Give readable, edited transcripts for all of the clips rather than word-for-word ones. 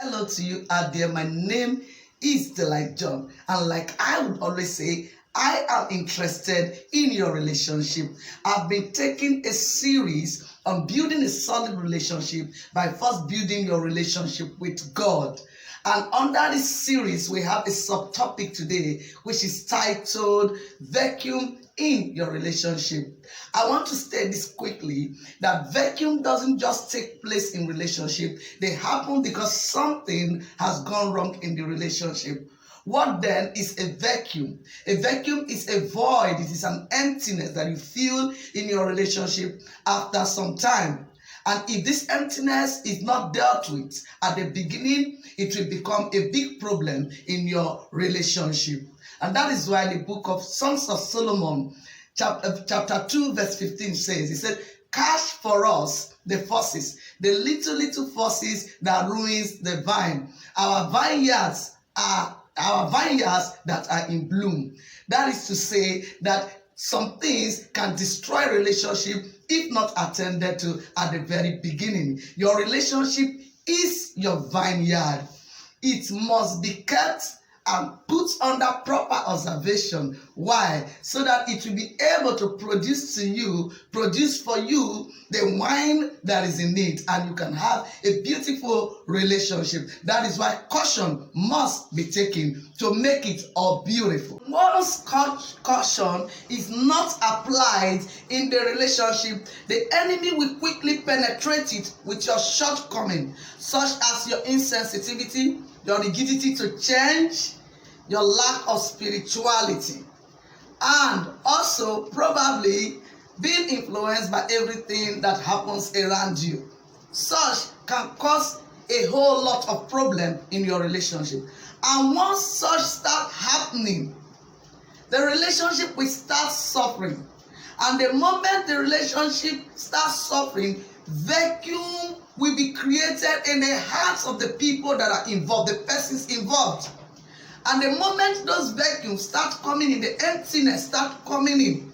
Hello to you out there. My name is Delight John, and like I would always say, I am interested in your relationship. I've been taking a series on building a solid relationship by first building your relationship with God. And under this series, we have a subtopic today, which is titled Vacuum in Your Relationship. I want to state this quickly, that vacuum doesn't just take place in relationship. They happen because something has gone wrong in the relationship. What then is a vacuum? A vacuum is a void. It is an emptiness that you feel in your relationship after some time. And if this emptiness is not dealt with at the beginning, it will become a big problem in your relationship. And that is why the book of Songs of Solomon, chapter 2, verse 15 says, it said, "Catch for us the forces, the little forces that ruins the vine. Our vineyards that are in bloom." That is to say that some things can destroy relationship if not attended to at the very beginning. Your relationship is your vineyard. It must be kept and put under proper observation. Why? So that it will be able to produce for you the wine that is in it, and you can have a beautiful relationship. That is why caution must be taken to make it all beautiful. Once caution is not applied in the relationship, the enemy will quickly penetrate it with your shortcoming, such as your insensitivity, your rigidity to change, your lack of spirituality, and also probably being influenced by everything that happens around you. Such can cause a whole lot of problem in your relationship. And once such start happening, the relationship will start suffering. And the moment the relationship starts suffering, vacuum will be created in the hearts of the people that are involved, the persons involved. And the moment those vacuums start coming in, the emptiness start coming in,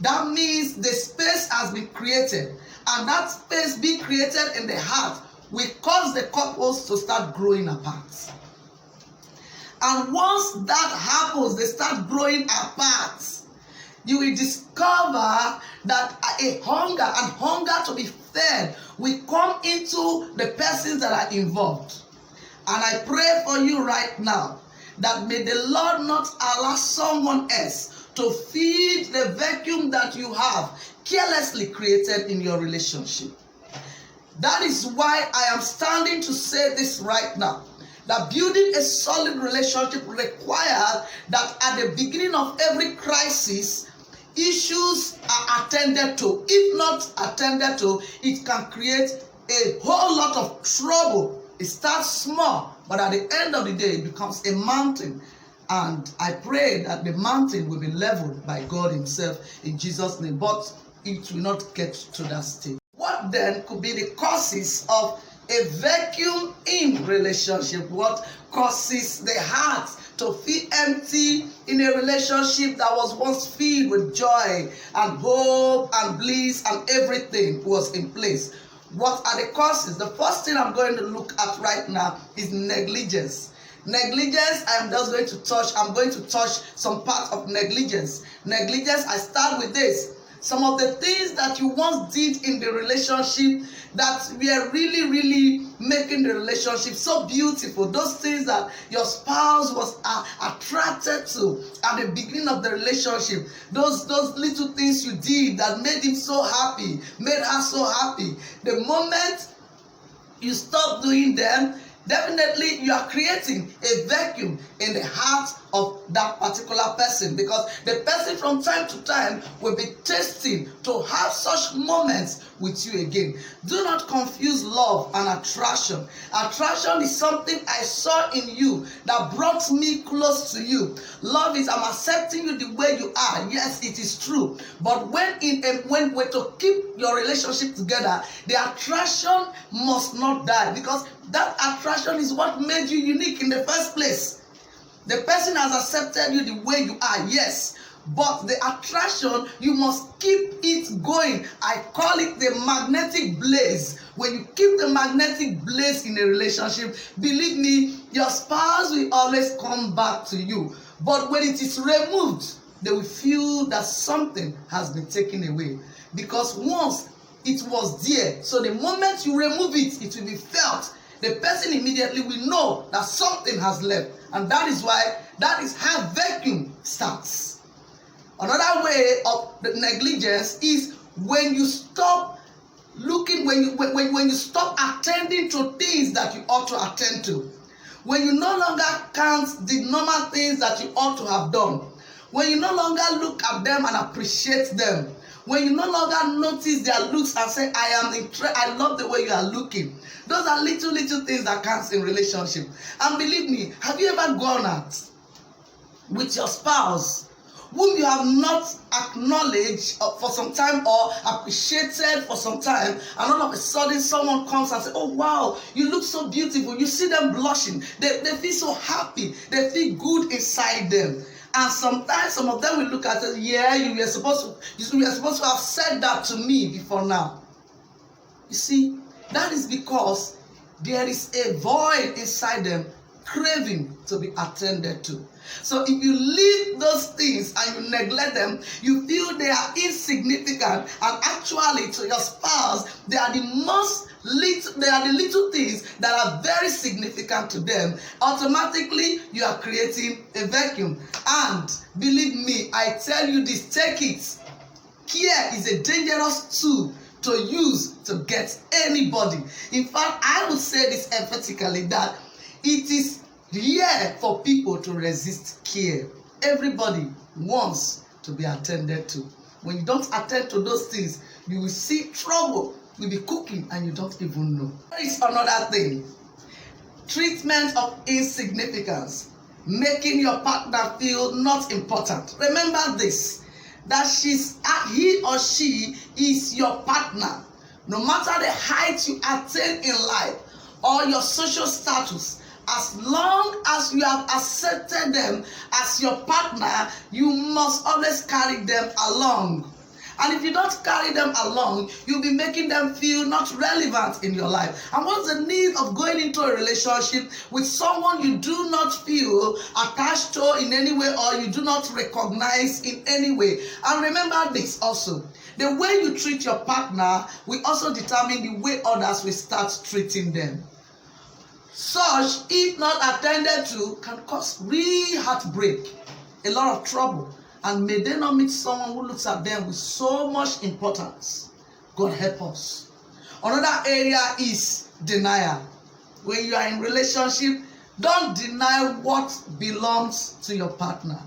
that means the space has been created. And that space being created in the heart will cause the couples to start growing apart. And once that happens, they start growing apart, you will discover that a hunger to be fed will come into the persons that are involved. And I pray for you right now that may the Lord not allow someone else to feed the vacuum that you have carelessly created in your relationship. That is why I am standing to say this right now, that building a solid relationship requires that at the beginning of every crisis, issues are attended to. If not attended to, it can create a whole lot of trouble. It starts small, but at the end of the day, it becomes a mountain. And I pray that the mountain will be leveled by God himself in Jesus' name, but it will not get to that stage. What then could be the causes of a vacuum in relationship? What causes the heart to feel empty in a relationship that was once filled with joy and hope and bliss and everything was in place? What are the causes? The first thing I'm going to look at right now is negligence. Negligence, I'm going to touch some part of negligence. Negligence, I start with this. Some of the things that you once did in the relationship that were really making the relationship so beautiful. Those things that your spouse was attracted to at the beginning of the relationship. Those little things you did that made him so happy, made her so happy. The moment you stop doing them, definitely you are creating a vacuum in the heart of that particular person, because the person from time to time will be tasting to have such moments with you again. Do not confuse love and attraction. Attraction is something I saw in you that brought me close to you. Love is I'm accepting you the way you are. Yes, it is true. But when we're to keep your relationship together, the attraction must not die, because that attraction is what made you unique in the first place. The person has accepted you the way you are, yes, but the attraction, you must keep it going. I call it the magnetic blaze. When you keep the magnetic blaze in a relationship, believe me, your spouse will always come back to you. But when it is removed, they will feel that something has been taken away. Because once it was there, so the moment you remove it, it will be felt. The person immediately will know that something has left. And that is how vacuum starts. Another way of the negligence is when you stop looking, when you stop attending to things that you ought to attend to. When you no longer count the normal things that you ought to have done. When you no longer look at them and appreciate them. When you no longer notice their looks and say, I love the way you are looking. Those are little things that count in relationship. And believe me, have you ever gone out with your spouse whom you have not acknowledged for some time or appreciated for some time, and all of a sudden someone comes and says, oh wow, you look so beautiful. You see them blushing. They feel so happy. They feel good inside them. And sometimes some of them will look at it, yeah, you were supposed to have said that to me before now. You see, that is because there is a void inside them craving to be attended to. So if you leave those things and you neglect them, you feel they are insignificant, and actually to your spouse, they are the little things that are very significant to them. Automatically, you are creating a vacuum. And believe me, I tell you this, take it. Care is a dangerous tool to use to get anybody. In fact, I would say this emphatically, that it is rare for people to resist care. Everybody wants to be attended to. When you don't attend to those things, you will see trouble will be cooking and you don't even know. There is another thing. Treatment of insignificance. Making your partner feel not important. Remember this, that he or she is your partner. No matter the height you attain in life or your social status, as long as you have accepted them as your partner, you must always carry them along. And if you don't carry them along, you'll be making them feel not relevant in your life. And what's the need of going into a relationship with someone you do not feel attached to in any way, or you do not recognize in any way? And remember this also, the way you treat your partner will also determine the way others will start treating them. Such, if not attended to, can cause real heartbreak, a lot of trouble. And may they not meet someone who looks at them with so much importance. God help us. Another area is denial. When you are in relationship, don't deny what belongs to your partner.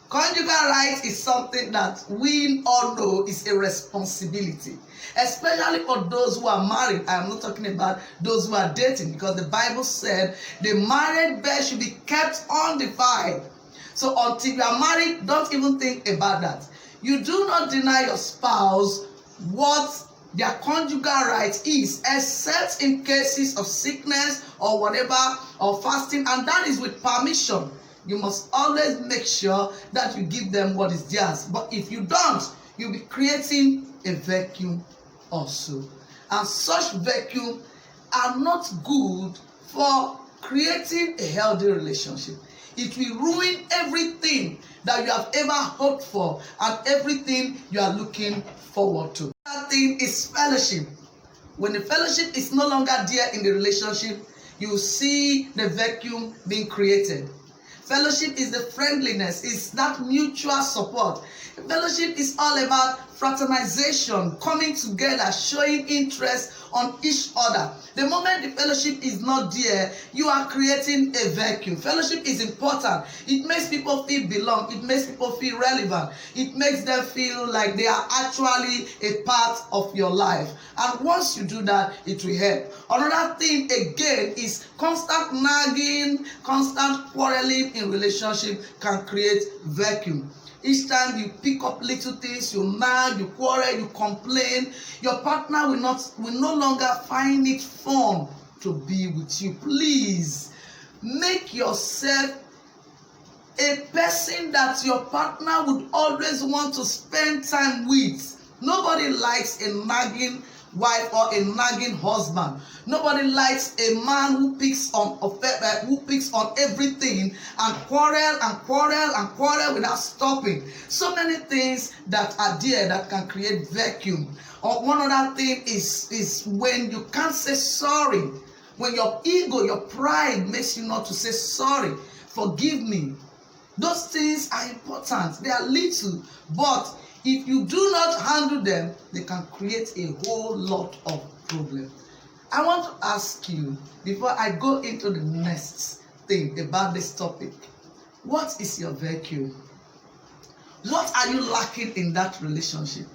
Conjugal rights is something that we all know is a responsibility, especially for those who are married. I am not talking about those who are dating, because the Bible said the married bed should be kept undefiled. So until you are married, don't even think about that. You do not deny your spouse what their conjugal right is, except in cases of sickness or whatever, or fasting, and that is with permission. You must always make sure that you give them what is theirs. But if you don't, you'll be creating a vacuum also. And such vacuum are not good for creating a healthy relationship. It will ruin everything that you have ever hoped for and everything you are looking forward to. That thing is fellowship. When the fellowship is no longer there in the relationship, you see the vacuum being created. Fellowship is the friendliness, it's that mutual support. Fellowship is all about fraternization, coming together, showing interest on each other. The moment the fellowship is not there, you are creating a vacuum. Fellowship is important. It makes people feel belong. It makes people feel relevant. It makes them feel like they are actually a part of your life. And once you do that, it will help. Another thing again is constant nagging, constant quarreling in relationship can create vacuum. Each time you pick up little things, you nag, you quarrel, you complain, your partner will no longer find it fun to be with you. Please make yourself a person that your partner would always want to spend time with. Nobody likes a nagging wife or a nagging husband. Nobody likes a man who picks on everything and quarrel without stopping. So many things that are there that can create vacuum. Or one other thing is when you can't say sorry. When your ego, your pride makes you not to say sorry, forgive me. Those things are important. They are little, but if you do not handle them, they can create a whole lot of problems. I want to ask you, before I go into the next thing about this topic, what is your vacuum? What are you lacking in that relationship?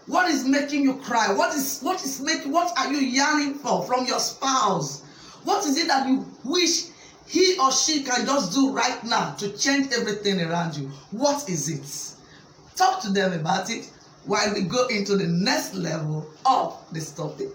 What is making you cry? What are you yearning for from your spouse? What is it that you wish he or she can just do right now to change everything around you? What is it? Talk to them about it while we go into the next level of this topic.